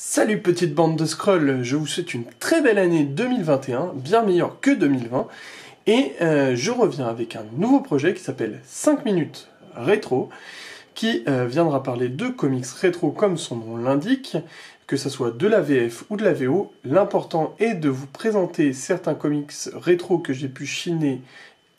Salut petite bande de scrolls, je vous souhaite une très belle année 2021, bien meilleure que 2020, et je reviens avec un nouveau projet qui s'appelle 5 minutes rétro, qui viendra parler de comics rétro comme son nom l'indique, que ce soit de la VF ou de la VO. L'important est de vous présenter certains comics rétro que j'ai pu chiner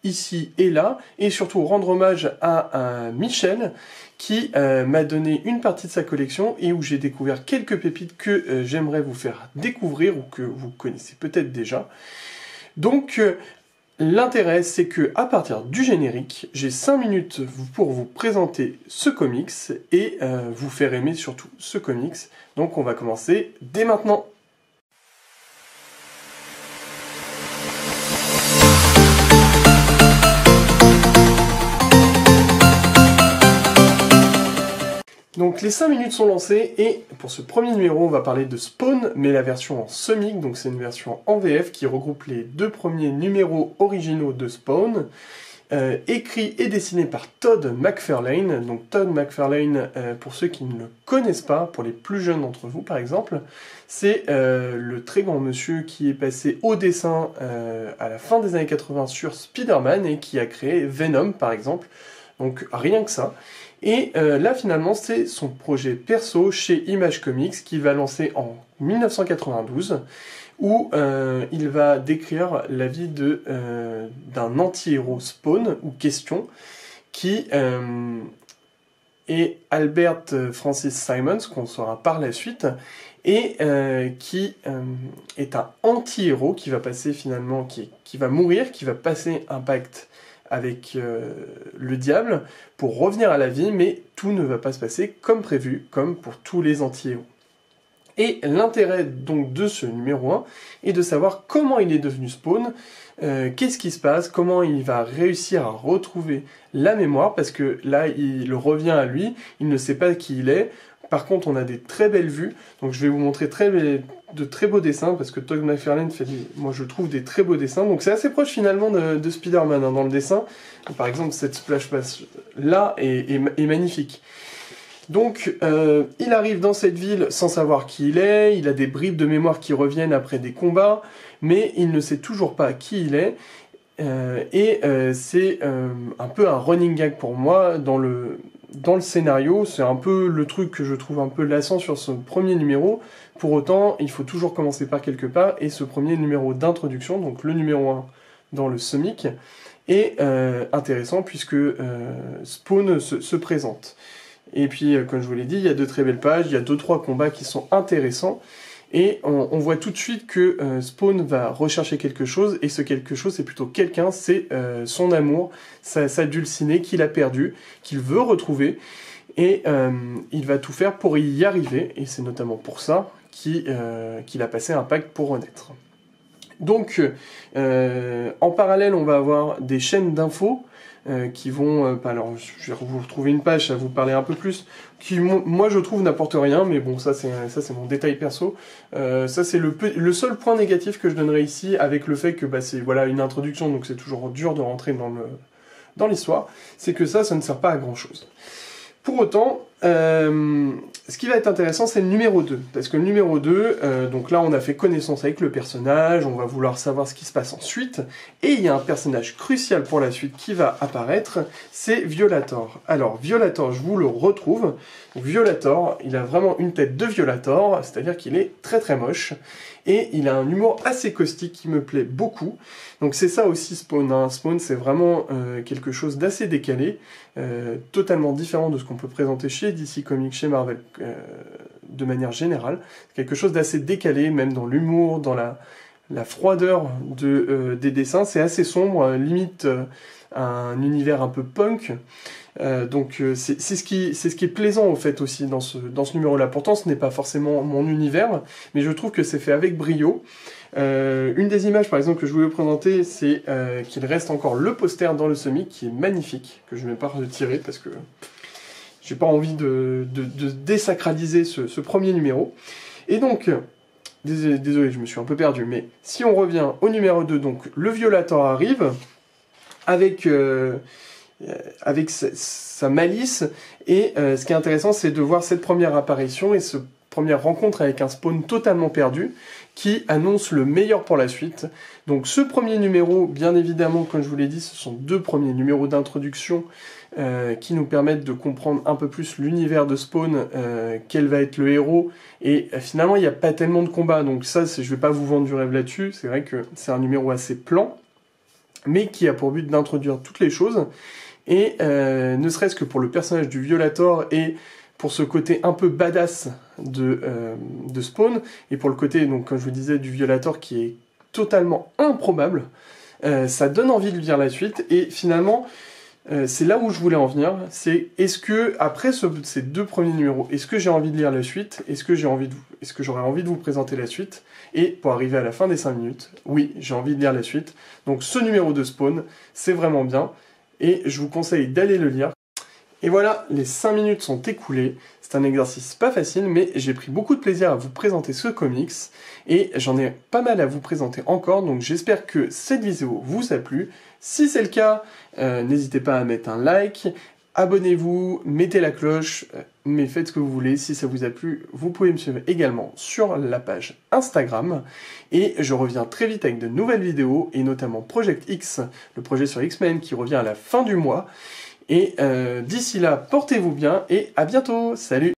ici et là, et surtout rendre hommage à Michel, qui m'a donné une partie de sa collection, et où j'ai découvert quelques pépites que j'aimerais vous faire découvrir, ou que vous connaissez peut-être déjà. Donc, l'intérêt, c'est que à partir du générique, j'ai 5 minutes pour vous présenter ce comics, et vous faire aimer surtout ce comics. Donc on va commencer dès maintenant. Donc les 5 minutes sont lancées, et pour ce premier numéro, on va parler de Spawn, mais la version en semic, donc c'est une version en VF qui regroupe les 2 premiers numéros originaux de Spawn, écrit et dessiné par Todd McFarlane. Donc Todd McFarlane, pour ceux qui ne le connaissent pas, pour les plus jeunes d'entre vous par exemple, c'est le très grand monsieur qui est passé au dessin à la fin des années 80 sur Spider-Man, et qui a créé Venom par exemple, donc rien que ça. Et là, finalement, c'est son projet perso chez Image Comics qui va lancer en 1992, où il va décrire la vie d'un anti-héros Spawn, ou Question, qui est Albert Francis Simons, qu'on saura par la suite, et qui est un anti-héros qui va passer finalement, qui va mourir, qui va passer un pacte avec le diable pour revenir à la vie, mais tout ne va pas se passer comme prévu, comme pour tous les anti-héros. Et l'intérêt donc de ce numéro 1 est de savoir comment il est devenu Spawn, qu'est-ce qui se passe, comment il va réussir à retrouver la mémoire, parce que là il revient à lui, il ne sait pas qui il est. Par contre, on a des très belles vues, donc je vais vous montrer de très beaux dessins, parce que Todd McFarlane fait, moi je trouve, des très beaux dessins. Donc c'est assez proche finalement de Spider-Man dans le dessin. Par exemple, cette splash page là est magnifique. Donc il arrive dans cette ville sans savoir qui il est, il a des bribes de mémoire qui reviennent après des combats, mais il ne sait toujours pas qui il est. C'est un peu un running gag pour moi dans le scénario. C'est un peu le truc que je trouve un peu lassant sur ce premier numéro. Pour autant, il faut toujours commencer par quelque part, et ce premier numéro d'introduction, donc le numéro 1 dans le semic, est intéressant puisque Spawn se présente. Et puis, comme je vous l'ai dit, il y a de très belles pages, il y a 2-3 combats qui sont intéressants, et on voit tout de suite que Spawn va rechercher quelque chose, et ce quelque chose, c'est plutôt quelqu'un, c'est son amour, sa dulcinée qu'il a perdue, qu'il veut retrouver, et il va tout faire pour y arriver, et c'est notamment pour ça qu'il a passé un pacte pour renaître. Donc, en parallèle, on va avoir des chaînes d'infos, qui vont, alors je vais vous retrouver une page, ça va vous parler un peu plus, qui moi je trouve n'apporte rien, mais bon, ça c'est mon détail perso. Ça c'est le seul point négatif que je donnerais ici, avec le fait que c'est voilà, une introduction, donc c'est toujours dur de rentrer dans l'histoire, c'est que ça ne sert pas à grand chose. Pour autant, ce qui va être intéressant, c'est le numéro 2. Parce que le numéro 2, donc là on a fait connaissance avec le personnage, on va vouloir savoir ce qui se passe ensuite, et il y a un personnage crucial pour la suite qui va apparaître, c'est Violator. Alors Violator, je vous le retrouve. Donc, Violator, il a vraiment une tête de Violator, c'est-à-dire qu'il est très très moche, et il a un humour assez caustique qui me plaît beaucoup. Donc c'est ça aussi Spawn, hein. Spawn, c'est vraiment quelque chose d'assez décalé, totalement différent de ce qu'on peut présenter chez DC Comics, chez Marvel, de manière générale. Quelque chose d'assez décalé, même dans l'humour, dans la froideur des dessins. C'est assez sombre, limite un univers un peu punk. Donc c'est ce qui est plaisant au fait aussi dans ce numéro-là. Pourtant ce n'est pas forcément mon univers, mais je trouve que c'est fait avec brio. Une des images par exemple que je voulais vous présenter, c'est qu'il reste encore le poster dans le semic qui est magnifique, que je ne vais pas retirer parce que j'ai pas envie de désacraliser ce premier numéro. Et donc, désolé, je me suis un peu perdu, mais si on revient au numéro 2, donc le Violator arrive avec sa malice, et ce qui est intéressant, c'est de voir cette première apparition et ce première rencontre avec un spawn totalement perdu, qui annonce le meilleur pour la suite. Donc ce premier numéro, bien évidemment, comme je vous l'ai dit, ce sont 2 premiers numéros d'introduction qui nous permettent de comprendre un peu plus l'univers de Spawn, quel va être le héros, et finalement il n'y a pas tellement de combats, donc ça je vais pas vous vendre du rêve là-dessus, c'est vrai que c'est un numéro assez plan, mais qui a pour but d'introduire toutes les choses, et ne serait-ce que pour le personnage du Violator, et pour ce côté un peu badass de Spawn, et pour le côté, donc comme je vous disais, du Violator qui est totalement improbable, ça donne envie de lire la suite, et finalement, c'est là où je voulais en venir, c'est est-ce que, après ces 2 premiers numéros, est-ce que j'ai envie de lire la suite, est-ce que j'aurais envie de vous présenter la suite, et pour arriver à la fin des 5 minutes, oui, j'ai envie de lire la suite, donc ce numéro de Spawn, c'est vraiment bien, et je vous conseille d'aller le lire. Et voilà, les 5 minutes sont écoulées, c'est un exercice pas facile, mais j'ai pris beaucoup de plaisir à vous présenter ce comics, et j'en ai pas mal à vous présenter encore, donc j'espère que cette vidéo vous a plu. Si c'est le cas, n'hésitez pas à mettre un like, abonnez-vous, mettez la cloche, mais faites ce que vous voulez. Si ça vous a plu, vous pouvez me suivre également sur la page Instagram, et je reviens très vite avec de nouvelles vidéos, et notamment Project X, le projet sur X-Men qui revient à la fin du mois. Et d'ici là, portez-vous bien et à bientôt. Salut!